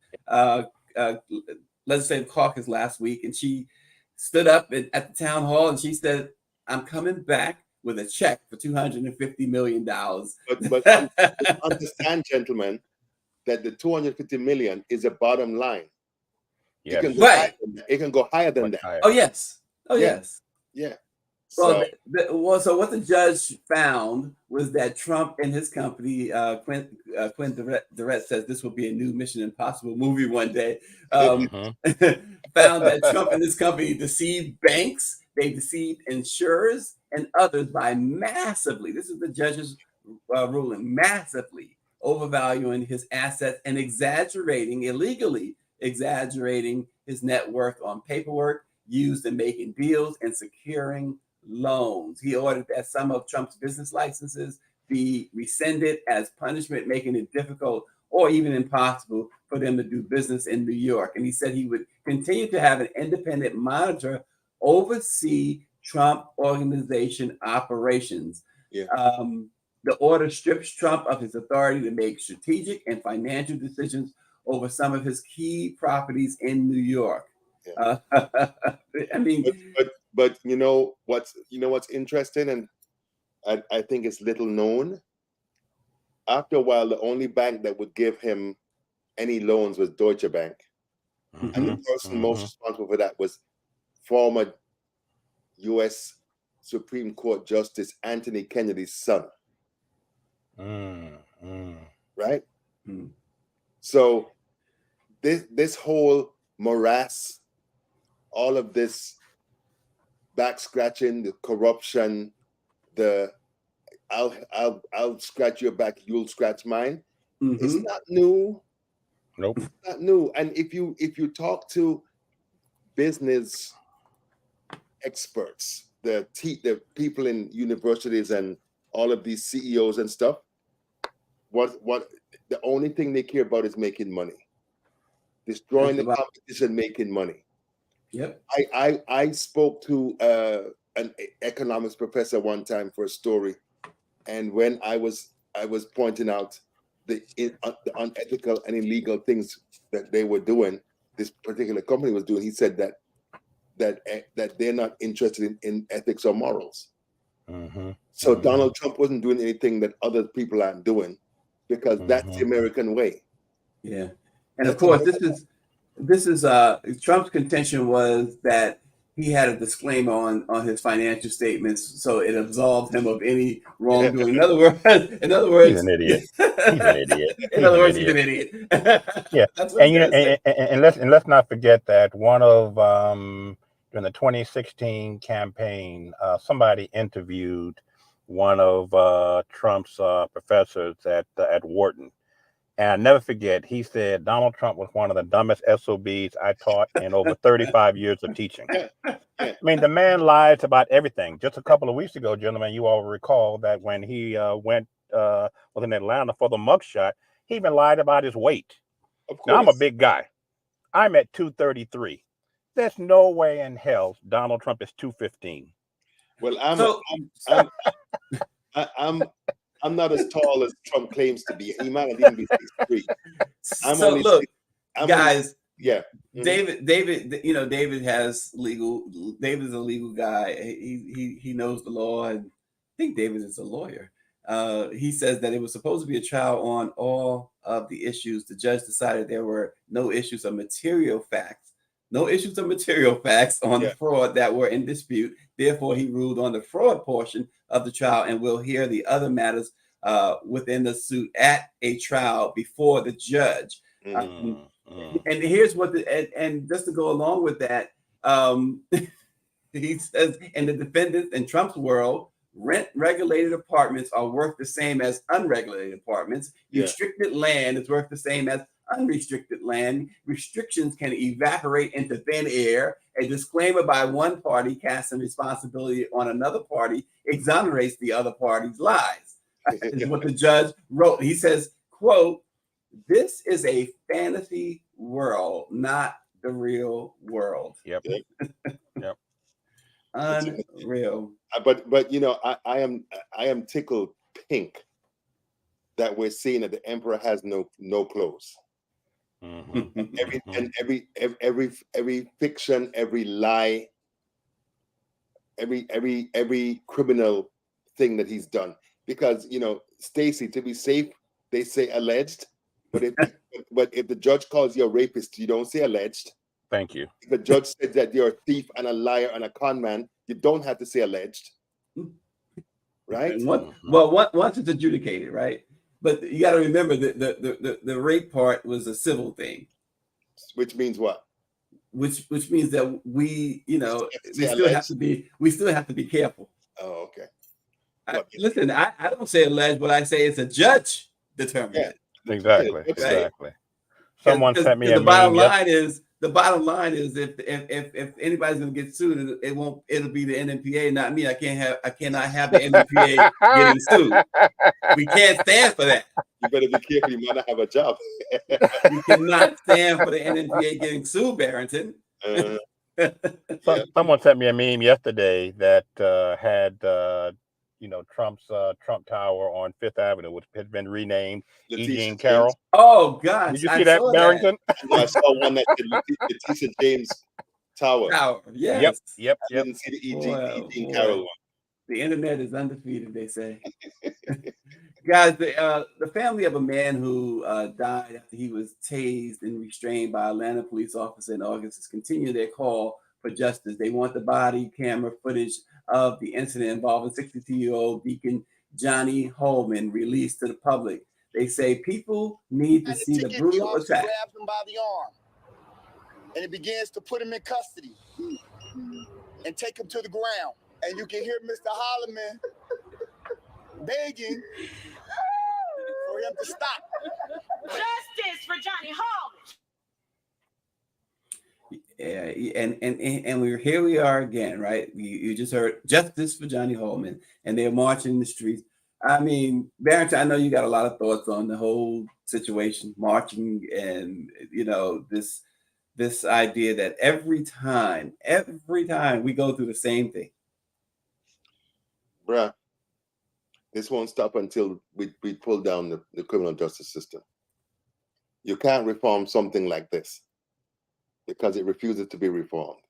Speaker 4: legislative caucus last week, and she stood up at the town hall and she said, "I'm coming back with a check for $250 million."
Speaker 6: But understand, gentlemen, that the 250 million is a bottom line.
Speaker 5: Yeah,
Speaker 6: it can go higher than that.
Speaker 4: Oh yes.
Speaker 6: Yeah.
Speaker 4: So what the judge found was that Trump and his company, Quinn Durrett says this will be a new Mission Impossible movie one day, found that Trump and his company deceived banks, they deceived insurers and others by massively, this is the judge's ruling, massively overvaluing his assets and illegally exaggerating his net worth on paperwork used in making deals and securing loans. He ordered that some of Trump's business licenses be rescinded as punishment, making it difficult or even impossible for them to do business in New York. And he said he would continue to have an independent monitor oversee Trump organization operations.
Speaker 6: Yeah.
Speaker 4: The order strips Trump of his authority to make strategic and financial decisions over some of his key properties in New York.
Speaker 6: Yeah.
Speaker 4: I mean,
Speaker 6: but you know what's interesting, and I think it's little known. After a while, the only bank that would give him any loans was Deutsche Bank, and the person most responsible for that was former U.S. Supreme Court Justice Anthony Kennedy's son. Right? So this whole morass, all of this back scratching, the corruption, the I'll scratch your back, you'll scratch mine. It's not new.
Speaker 5: Nope.
Speaker 6: It's not new. And if you talk to business experts, the people in universities and all of these CEOs and stuff, what the only thing they care about is making money, destroying the competition, making money.
Speaker 4: Yep.
Speaker 6: I spoke to an economics professor one time for a story, and when I was pointing out the unethical and illegal things that they were doing, this particular company was doing, he said that they're not interested in ethics or morals. So Donald Trump wasn't doing anything that other people aren't doing, because that's the American way.
Speaker 4: Yeah, and of course this is Trump's contention was that he had a disclaimer on his financial statements, so it absolved him of any wrongdoing. In other words,
Speaker 5: he's an idiot.
Speaker 4: In other words, he's an idiot.
Speaker 5: Yeah, and let's not forget that one of during the 2016 campaign, somebody interviewed one of Trump's professors at Wharton. And I never forget, he said Donald Trump was one of the dumbest SOBs I taught in over 35 years of teaching. I mean, the man lies about everything. Just a couple of weeks ago, gentlemen, you all recall that when he was in Atlanta for the mugshot, he even lied about his weight.
Speaker 6: Of course.
Speaker 5: Now, I'm a big guy. I'm at 233. There's no way in hell Donald Trump is 215.
Speaker 6: Well, I'm not as tall as Trump claims to be. He might not even be 6'3".
Speaker 4: So look, guys.
Speaker 6: Yeah.
Speaker 4: David, David has David is a legal guy. He knows the law, and I think David is a lawyer. He says that it was supposed to be a trial on all of the issues. The judge decided there were no issues of material facts on the fraud that were in dispute. Therefore, he ruled on the fraud portion of the trial, and will hear the other matters within the suit at a trial before the judge. And here's what and just to go along with that, he says, in the defendants in Trump's world, rent-regulated apartments are worth the same as unregulated apartments. Restricted land is worth the same as unrestricted land. Restrictions can evaporate into thin air. A disclaimer by one party casting responsibility on another party exonerates the other party's lies. Is what the judge wrote. He says, quote, "This is a fantasy world, not the real world."
Speaker 5: Yep.
Speaker 4: Unreal.
Speaker 6: But I am tickled pink that we're seeing that the emperor has no clothes. Every fiction, every lie, every criminal thing that he's done. Because Stacey, to be safe, they say alleged. But if the judge calls you a rapist, you don't say alleged.
Speaker 5: Thank you.
Speaker 6: If the judge said that you're a thief and a liar and a con man, you don't have to say alleged. Right?
Speaker 4: Once it's adjudicated, right? But you got to remember that the rape part was a civil thing.
Speaker 6: Which means what?
Speaker 4: Which means that we still have to be careful.
Speaker 6: Oh, okay.
Speaker 4: Listen, I don't say alleged, but I say it's a judge determined.
Speaker 6: Yeah.
Speaker 5: Exactly. Someone sent me a
Speaker 4: the bottom line is if anybody's gonna get sued, it'll be the NMPA, not me. I cannot have the NMPA getting sued. We can't stand for that.
Speaker 6: You better be careful, you might not have a job.
Speaker 4: We cannot stand for the NMPA getting sued, Barrington.
Speaker 5: Someone sent me a meme yesterday that had Trump's Trump Tower on Fifth Avenue, which has been renamed E. Jean Carroll.
Speaker 4: Oh gosh.
Speaker 5: Did you see that, Barrington?
Speaker 6: I saw one that said Letitia James Tower.
Speaker 4: Yes.
Speaker 5: Yep.
Speaker 6: I didn't see the E. Jean Carroll one.
Speaker 4: The internet is undefeated, they say. Guys, the family of a man who died after he was tased and restrained by an Atlanta police officer in August has continued their call for justice. They want the body camera footage of the incident involving 62-year-old Deacon Johnny Holman released to the public. They say people need to see the brutal attack.
Speaker 8: Grabs him by the arm, and it begins to put him in custody and take him to the ground. And you can hear Mr. Holloman begging for him to stop.
Speaker 9: Justice for Johnny Holman.
Speaker 4: Yeah, and here we are again, right? You just heard justice for Johnny Holman, and they're marching in the streets. I mean, Barrington, I know you got a lot of thoughts on the whole situation, marching, and this idea that every time we go through the same thing.
Speaker 6: Bruh, this won't stop until we pull down the criminal justice system. You can't reform something like this because it refuses to be reformed.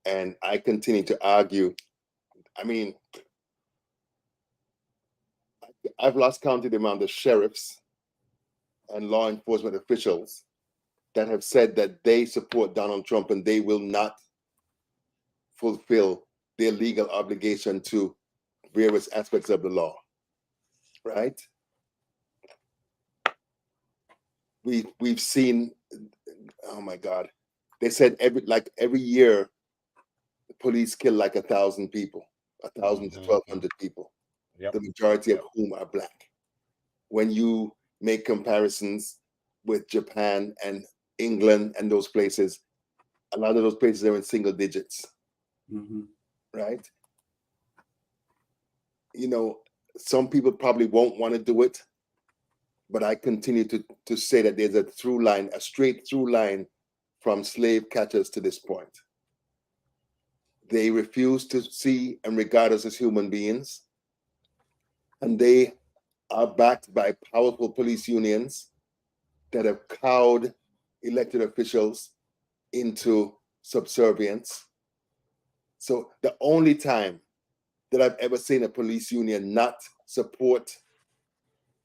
Speaker 6: And I continue to argue. I mean, I've lost count of the amount of sheriffs and law enforcement officials that have said that they support Donald Trump and they will not fulfill their legal obligation to various aspects of the law, right? We've seen, oh my God, they said every year the police kill like 1,000 people, 1,000 to 1,200 people. Yep. The majority of whom are Black. When you make comparisons with Japan and England and those places, a lot of those places are in single digits, right? Some people probably won't want to do it, but I continue to say that there's a straight through line from slave catchers to this point. They refuse to see and regard us as human beings. And they are backed by powerful police unions that have cowed elected officials into subservience. So the only time that I've ever seen a police union not support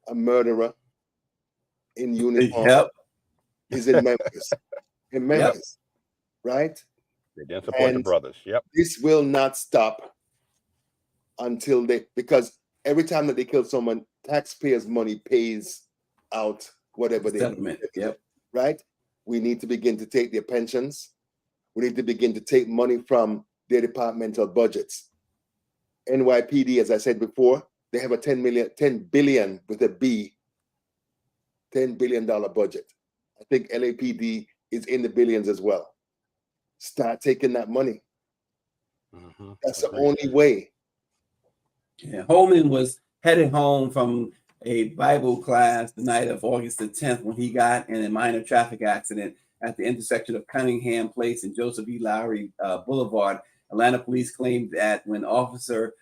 Speaker 6: a murderer in uniform
Speaker 4: Yep.
Speaker 6: is in Memphis. In Memphis, right?
Speaker 5: They didn't support the brothers. Yep.
Speaker 6: This will not stop until because every time that they kill someone, taxpayers' money pays out whatever they
Speaker 4: Settlement. Yep.
Speaker 6: Right? We need to begin to take their pensions. We need to begin to take money from their departmental budgets. NYPD, as I said before, they have a $10 billion with a B, $10 billion budget. I think LAPD is in the billions as well. Start taking that money. That's the only way.
Speaker 4: Yeah, Holman was headed home from a Bible class the night of August the 10th when he got in a minor traffic accident at the intersection of Cunningham Place and Joseph E. Lowry Boulevard. Atlanta police claimed that when Officer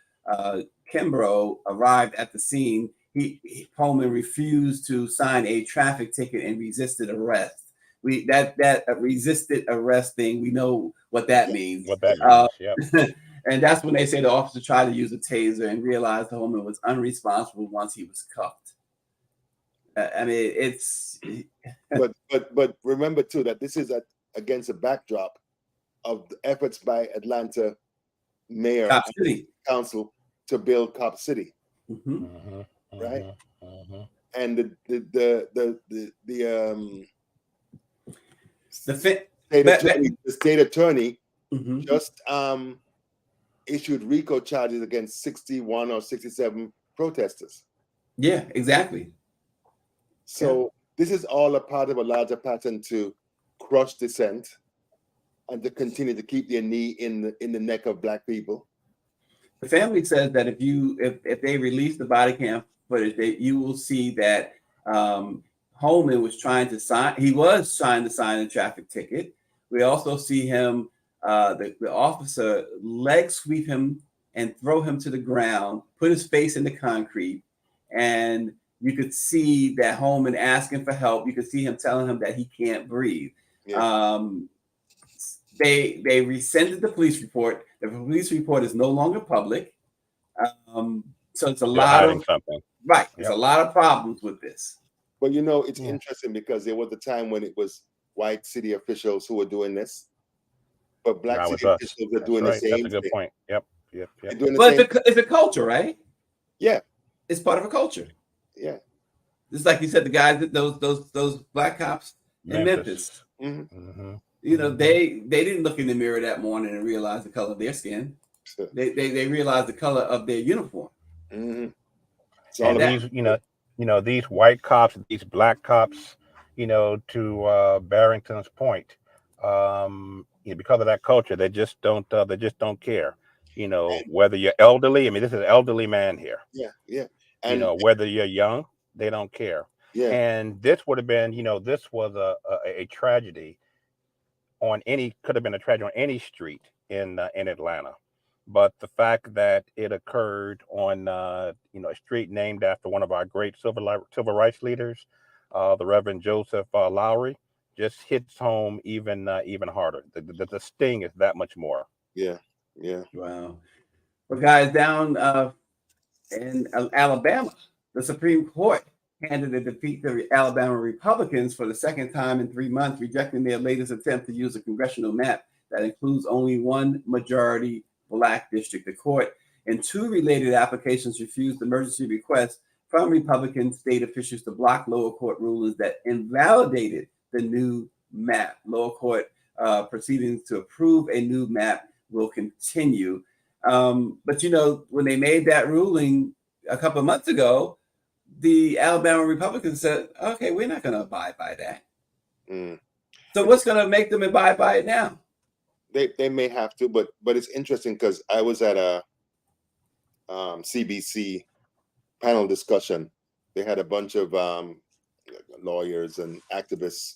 Speaker 4: Kimbrough arrived at the scene, Holman refused to sign a traffic ticket and resisted arrest. That resisted arrest thing, we know what that means.
Speaker 5: What that means, yeah.
Speaker 4: And that's when they say the officer tried to use a taser and realized Holman was unresponsible once he was cuffed. I mean, it's.
Speaker 6: but remember too that this is against a backdrop of the efforts by Atlanta mayor
Speaker 4: Cop City
Speaker 6: council to build Cop City, right? And the state attorney just issued RICO charges against 61 or 67 protesters.
Speaker 4: Yeah, exactly.
Speaker 6: So this is all a part of a larger pattern to crush dissent and to continue to keep their knee in the neck of Black people.
Speaker 4: The family says that if they release the body cam footage, you will see that Holman was trying to sign. He was trying to sign a traffic ticket. We also see him, the officer, leg sweep him and throw him to the ground, put his face in the concrete, and you could see that Holman asking for help. You could see him telling him that he can't breathe. Yeah. They rescinded the police report. The police report is no longer public. So it's a lot of
Speaker 5: something.
Speaker 4: Right. There's a lot of problems with this.
Speaker 6: But you know, it's interesting because there was a time when it was white city officials who were doing this, but Black city officials are doing the same thing.
Speaker 5: That's a good point. Yep.
Speaker 4: But it's a culture, right?
Speaker 6: Yeah.
Speaker 4: It's part of a culture.
Speaker 6: Yeah.
Speaker 4: Just like you said, the guys that those Black cops in Memphis. You know, they didn't look in the mirror that morning and realize the color of their skin. Sure. They realized the color of their uniform.
Speaker 5: So these, these white cops, these Black cops, to Barrington's point, because of that culture, they just don't care. Whether you're elderly, I mean, this is an elderly man here.
Speaker 6: Yeah. And
Speaker 5: whether you're young, they don't care.
Speaker 6: Yeah.
Speaker 5: And this would have been, this was a tragedy could have been a tragedy on any street in Atlanta. But the fact that it occurred on, a street named after one of our great civil rights leaders, the Reverend Joseph Lowry, just hits home even harder. The sting is that much more.
Speaker 6: Yeah.
Speaker 4: Wow. Well, guys, down in Alabama, the Supreme Court handed a defeat to the Alabama Republicans for the second time in 3 months, rejecting their latest attempt to use a congressional map that includes only one majority Black district. The court, in two related applications, refused emergency requests from Republican state officials to block lower court rulings that invalidated the new map. Lower court proceedings to approve a new map will continue. But when they made that ruling a couple of months ago, the Alabama Republicans said, okay, we're not going to abide by that. So what's going to make them abide by it now?
Speaker 6: They may have to, but it's interesting because I was at a CBC panel discussion. They had a bunch of lawyers and activists.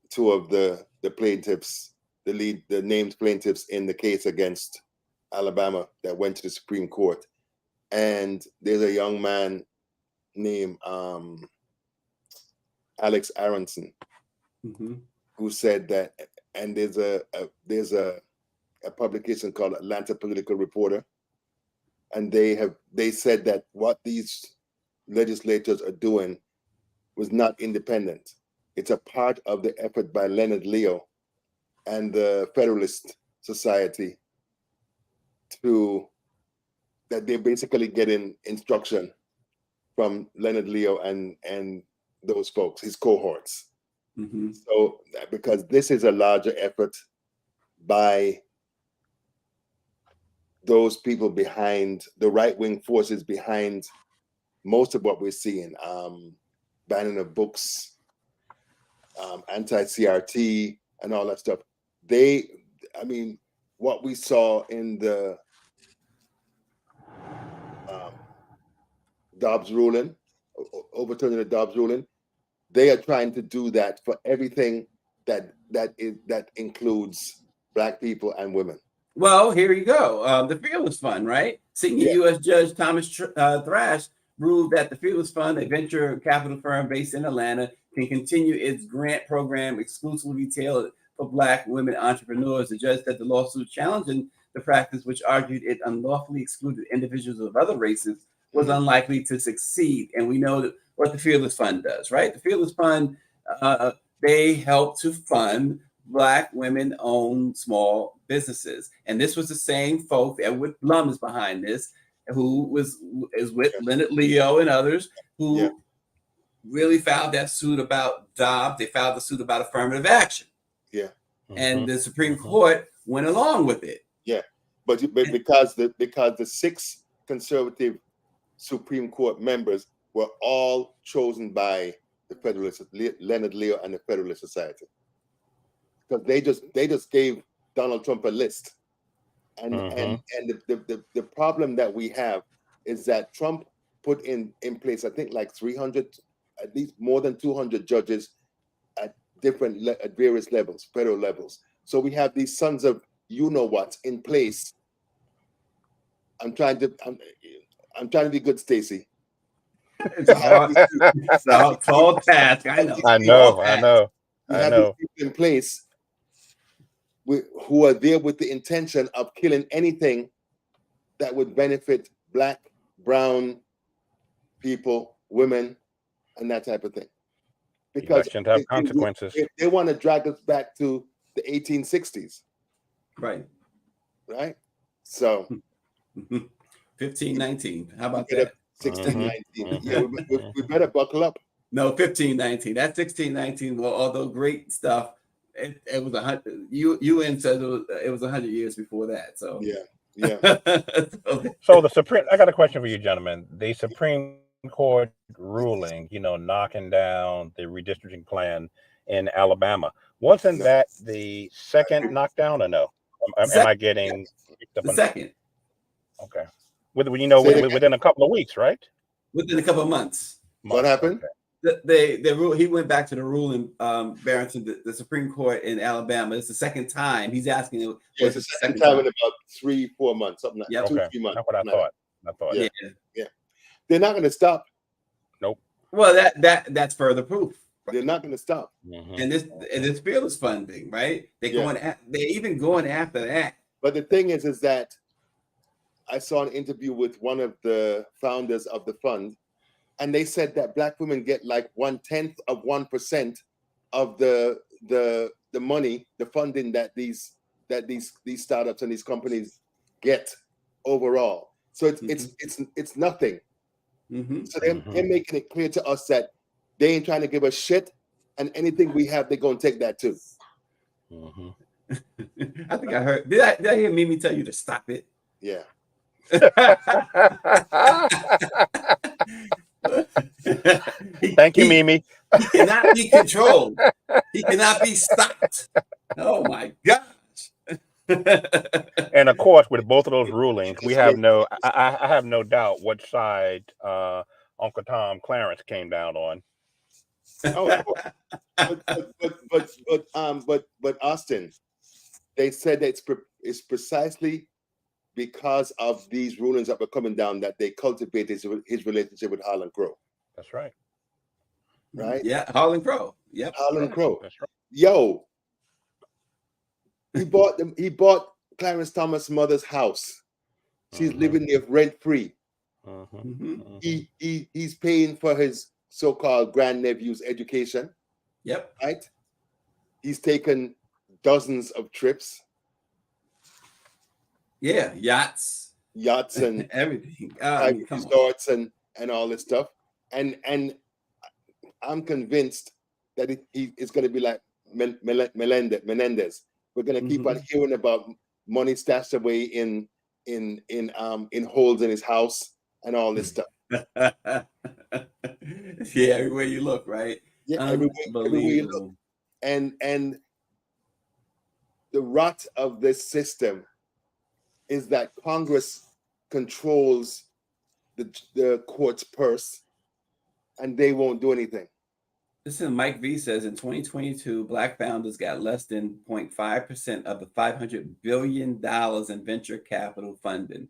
Speaker 6: Two of the plaintiffs, the named plaintiffs in the case against Alabama that went to the Supreme Court. And there's a young man named Alex Aronson, who said that, and there's a publication called Atlanta Political Reporter, and they said that what these legislators are doing was not independent. It's a part of the effort by Leonard Leo and the Federalist Society that they're basically getting instruction from Leonard Leo and those folks, his cohorts. So because this is a larger effort by those people behind the right-wing forces behind most of what we're seeing, banning of books, anti-CRT and all that stuff. What we saw in the Dobbs ruling, overturning the Dobbs ruling, they are trying to do that for everything that includes Black people and women.
Speaker 4: Well, here you go. The Fearless Fund, right? Senior U.S. Judge Thomas Thrash ruled that the Fearless Fund, a venture capital firm based in Atlanta, can continue its grant program exclusively tailored for Black women entrepreneurs. The judge said the lawsuit challenging the practice, which argued it unlawfully excluded individuals of other races, was unlikely to succeed. And we know that what the Fearless Fund does, right? The Fearless Fund, they help to fund Black women-owned small businesses. And this was the same folk, Edward Blum is behind this, who is with Leonard Leo and others who really filed that suit about Dobbs. They filed the suit about affirmative action. And the Supreme Court went along with it.
Speaker 6: But because the 6 conservative Supreme Court members were all chosen by the Federalist, Leonard Leo and the Federalist Society, because they just gave Donald Trump a list, and the problem that we have is that Trump put in place, I think, like 300, at least more than 200 judges at various levels, federal levels. So we have these sons of you know what in place. I'm trying to be good, Stacey.
Speaker 4: It's a tall task. I know.
Speaker 5: I know.
Speaker 6: We have these people in place who are there with the intention of killing anything that would benefit Black, brown people, women, and that type of thing. Because
Speaker 5: elections have consequences.
Speaker 6: They want to drag us back to the 1860s.
Speaker 4: Right.
Speaker 6: So
Speaker 4: 1519. How about that?
Speaker 6: 1619. Yeah, we better buckle up.
Speaker 4: No, 1519. That's 1619. Well, although great stuff, it was 100. UN says it was 100 years before that. So
Speaker 6: yeah.
Speaker 5: So the Supreme. I got a question for you, gentlemen. The Supreme Court ruling, knocking down the redistricting plan in Alabama. Wasn't that the second knockdown or no? Am I getting
Speaker 4: the second?
Speaker 5: Okay. Within a couple of weeks, right?
Speaker 4: Within a couple of months.
Speaker 6: What happened?
Speaker 4: The rule. He went back to the ruling, Barrington, the Supreme Court in Alabama. It's the second time he's asking.
Speaker 6: It's the second time in about 3-4 months, something like that. 2-3 months.
Speaker 5: That's what I thought.
Speaker 6: Yeah. They're not going to stop.
Speaker 5: Nope.
Speaker 4: Well, that's further proof.
Speaker 6: They're not going to stop.
Speaker 4: And this Fearless funding, right? They're even going after that.
Speaker 6: But the thing is that I saw an interview with one of the founders of the fund, and they said that Black women get like 0.1% of the money, the funding that these startups and these companies get overall. So it's nothing. So they're making it clear to us that they ain't trying to give us shit, and anything we have, they're gonna take that too.
Speaker 4: I think I heard. Did I hear Mimi tell you to stop it?
Speaker 6: Yeah.
Speaker 5: Thank you, Mimi.
Speaker 4: He cannot be controlled. He cannot be stopped. Oh my gosh.
Speaker 5: And of course, with both of those rulings, we have I have no doubt what side Uncle Tom Clarence came down on.
Speaker 6: But Austin, they said that it's precisely because of these rulings that were coming down that they cultivated his relationship with Harlan Crow.
Speaker 5: That's right.
Speaker 6: right?
Speaker 4: Yeah, Harlan Crow. Yep.
Speaker 6: Harlan Crow.
Speaker 5: That's right.
Speaker 6: Yo, he bought Clarence Thomas' mother's house. She's living there rent free. He's paying for his so-called grandnephew's education.
Speaker 4: Yep.
Speaker 6: Right? He's taken dozens of trips.
Speaker 4: Yeah, yachts
Speaker 6: and
Speaker 4: everything,
Speaker 6: resorts and all this stuff. And I'm convinced that he is going to be like Menendez. We're going to keep on hearing about money stashed away in holes in his house and all this stuff.
Speaker 4: Yeah, everywhere you look, right?
Speaker 6: Yeah, everywhere you look. And the rot of this system is that Congress controls the court's purse, and they won't do anything.
Speaker 4: Listen, Mike V says in 2022, Black founders got less than 0.5% of the $500 billion in venture capital funding.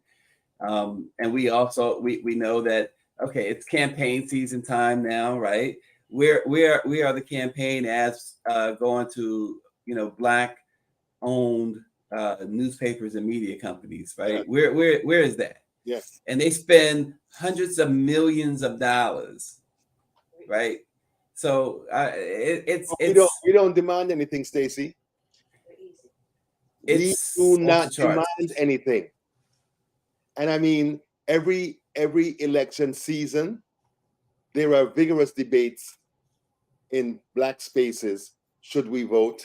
Speaker 4: And we also we know that, okay, it's campaign season time now, right? We are the campaign ads going to, Black owned newspapers and media companies, right? Yeah. Where is that?
Speaker 6: Yes.
Speaker 4: And they spend hundreds of millions of dollars, right? So
Speaker 6: we don't demand anything, Stacey. We do not demand anything. And I mean, every election season, there are vigorous debates in Black spaces. Should we vote?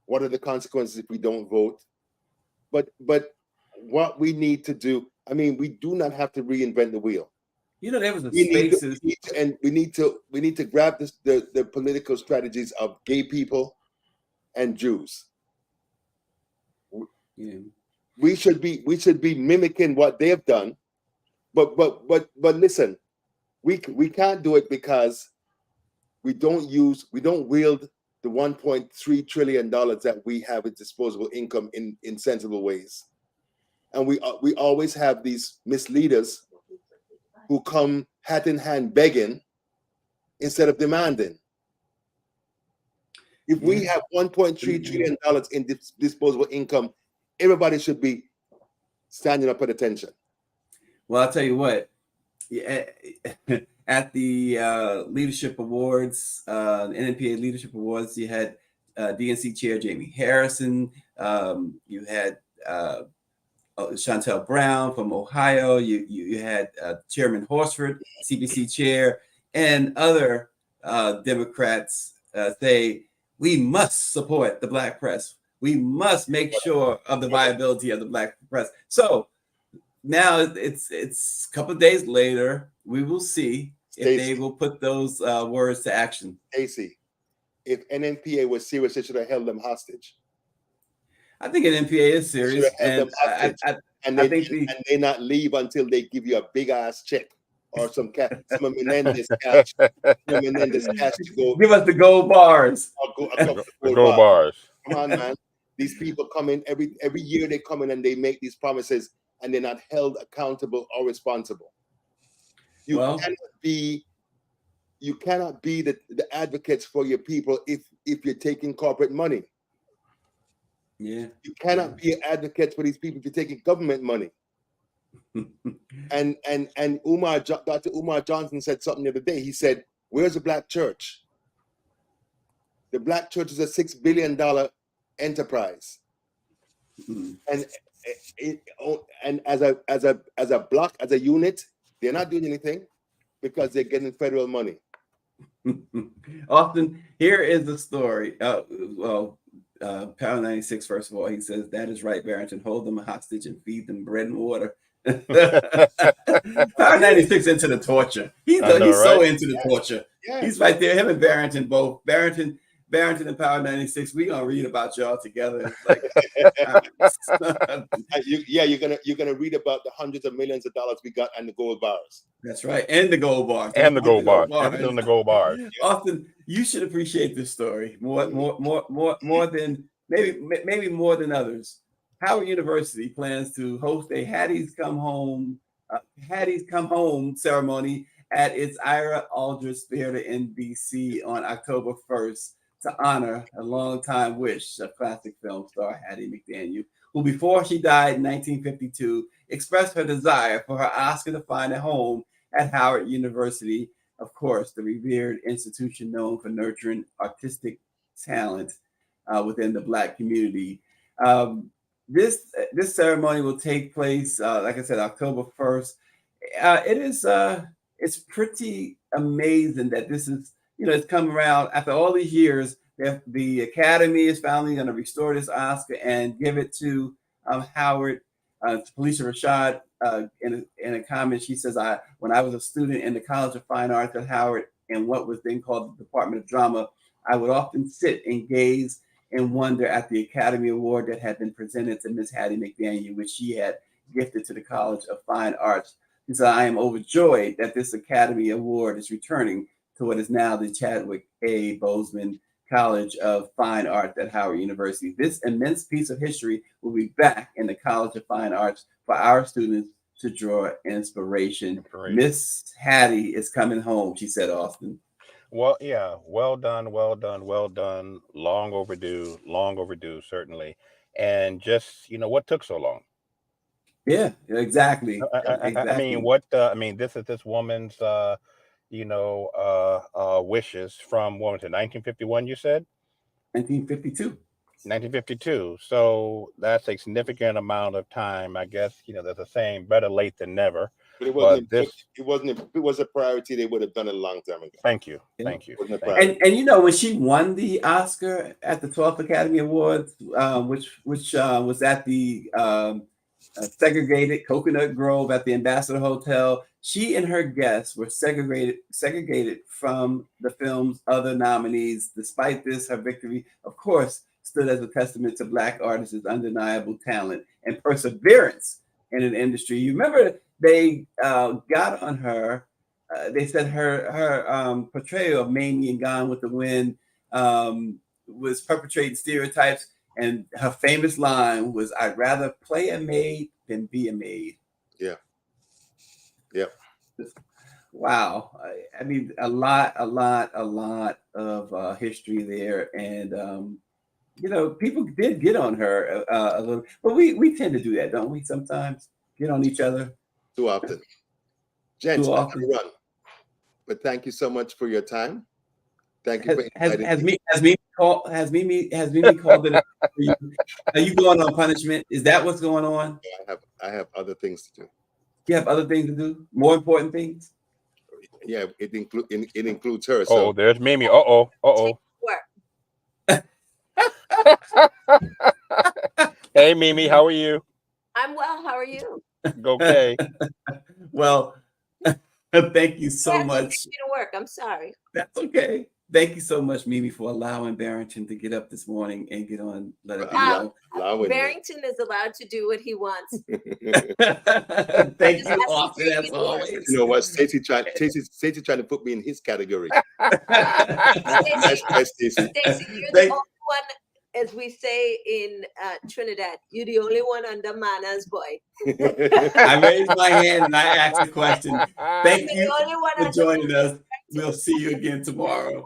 Speaker 6: What are the consequences if we don't vote? But what we need to do, I mean, we do not have to reinvent the wheel.
Speaker 4: There was spaces,
Speaker 6: we need to grab the political strategies of gay people and Jews.
Speaker 4: Yeah.
Speaker 6: We should be mimicking what they have done, but listen, we can't do it because we don't wield the $1.3 trillion that we have as disposable income in sensible ways, and we always have these misleaders who come hat in hand begging instead of demanding. If we have $1.3 trillion in disposable income, everybody should be standing up at attention.
Speaker 4: Well, I'll tell you what, at the Leadership Awards, NNPA Leadership Awards, you had DNC Chair Jamie Harrison, you had Chantel Brown from Ohio, you had Chairman Horsford, CBC Chair, and other Democrats say, we must support the Black press. We must make sure of the viability of the Black press. So now it's a couple of days later, we will see if they will put those words to action.
Speaker 6: Stacey, if NNPA was serious, they should have held them hostage.
Speaker 4: I think an NPA is serious, and
Speaker 6: they not leave until they give you a big ass check or some Menendez cash. Menendez cash to go.
Speaker 4: Give us the gold bars.
Speaker 5: The gold bars.
Speaker 6: Come on, man. These people come in every year. They come in and they make these promises, and they're not held accountable or responsible. You cannot be the advocates for your people if you're taking corporate money.
Speaker 4: Yeah.
Speaker 6: You cannot be an advocate for these people if you're taking government money. and Dr. Umar Johnson said something the other day. He said, "Where's the Black church? The Black church is a $6 billion enterprise, and as a block, as a unit, they're not doing anything because they're getting federal money."
Speaker 4: Often, here is the story. Power 96, first of all, he says, "That is right, Barrington. Hold them hostage and feed them bread and water." Power 96 into the torture. He's so into the torture. Yeah. He's right there. Him and Barrington both. Barrington and Power 96. We gonna read about y'all together.
Speaker 6: You're gonna read about the hundreds of millions of dollars we got and the gold bars.
Speaker 4: That's right, and the gold bars.
Speaker 5: And the gold bars. And the gold bars.
Speaker 4: Austin, you should appreciate this story more than maybe more than others. Howard University plans to host a Hattie's Come Home ceremony at its Ira Aldrich Theater in DC on October 1st to honor a longtime wish of classic film star Hattie McDaniel, who before she died in 1952 expressed her desire for her Oscar to find a home at Howard University, of course, the revered institution known for nurturing artistic talent within the Black community. This ceremony will take place, like I said, October 1st. It's pretty amazing that this is, it's come around after all these years. The Academy is finally going to restore this Oscar and give it to Howard. Felicia Rashad, in a comment, she says, when I was a student in the College of Fine Arts at Howard in what was then called the Department of Drama, I would often sit and gaze and wonder at the Academy Award that had been presented to Miss Hattie McDaniel, which she had gifted to the College of Fine Arts. She said, I am overjoyed that this Academy Award is returning to what is now the Chadwick A. Boseman College of Fine Arts at Howard University. This immense piece of history will be back in the College of Fine Arts for our students to draw inspiration. Miss Hattie is coming home, she said, Austin.
Speaker 5: Well, yeah, well done. Long overdue, certainly. And just, what took so long?
Speaker 4: Yeah, exactly.
Speaker 5: This is this woman's, wishes from, what was it, 1951, you said?
Speaker 4: 1952.
Speaker 5: 1952. So that's a significant amount of time. I guess, there's a saying, better late than never.
Speaker 6: But it wasn't. If it was a priority, they would have done it a long time ago.
Speaker 5: Thank you.
Speaker 4: Yeah.
Speaker 5: Thank you.
Speaker 4: And when she won the Oscar at the 12th Academy Awards, which was at the segregated Coconut Grove at the Ambassador Hotel, she and her guests were segregated from the film's other nominees. Despite this, her victory, of course, stood as a testament to Black artists' undeniable talent and perseverance in an industry. You remember they got on her. They said her portrayal of Mamie and Gone with the Wind was perpetrating stereotypes, and her famous line was, "I'd rather play a maid than be a maid."
Speaker 6: Yeah. Yep.
Speaker 4: Wow. I mean, a lot of history there, and people did get on her a little, but we tend to do that, don't we? Sometimes get on each other
Speaker 6: too often. Gents, I have to run. But thank you so much for your time. Thank you for inviting me.
Speaker 4: Has Mimi called it? Are you going on punishment? Is that what's going on?
Speaker 6: I have other things to do.
Speaker 4: You have other things to do? More important things?
Speaker 6: Yeah, it includes her.
Speaker 5: So. Oh, there's Mimi. Uh-oh. Hey, Mimi, how are you?
Speaker 10: I'm well. How are you?
Speaker 5: Okay.
Speaker 4: Well, thank you so much.
Speaker 10: To work. I'm sorry.
Speaker 4: That's okay. Thank you so much, Mimi, for allowing Barrington to get up this morning and get on. Let it be known.
Speaker 10: Barrington is allowed to do what he wants.
Speaker 4: Thank you, Austin, as always.
Speaker 6: You know what? Stacey trying to put me in his category.
Speaker 10: Stacey, you're the only one, as we say in Trinidad, you're the only one under manners, boy.
Speaker 4: I raised my hand and I asked a question. Thank you for joining us. We'll see you again tomorrow.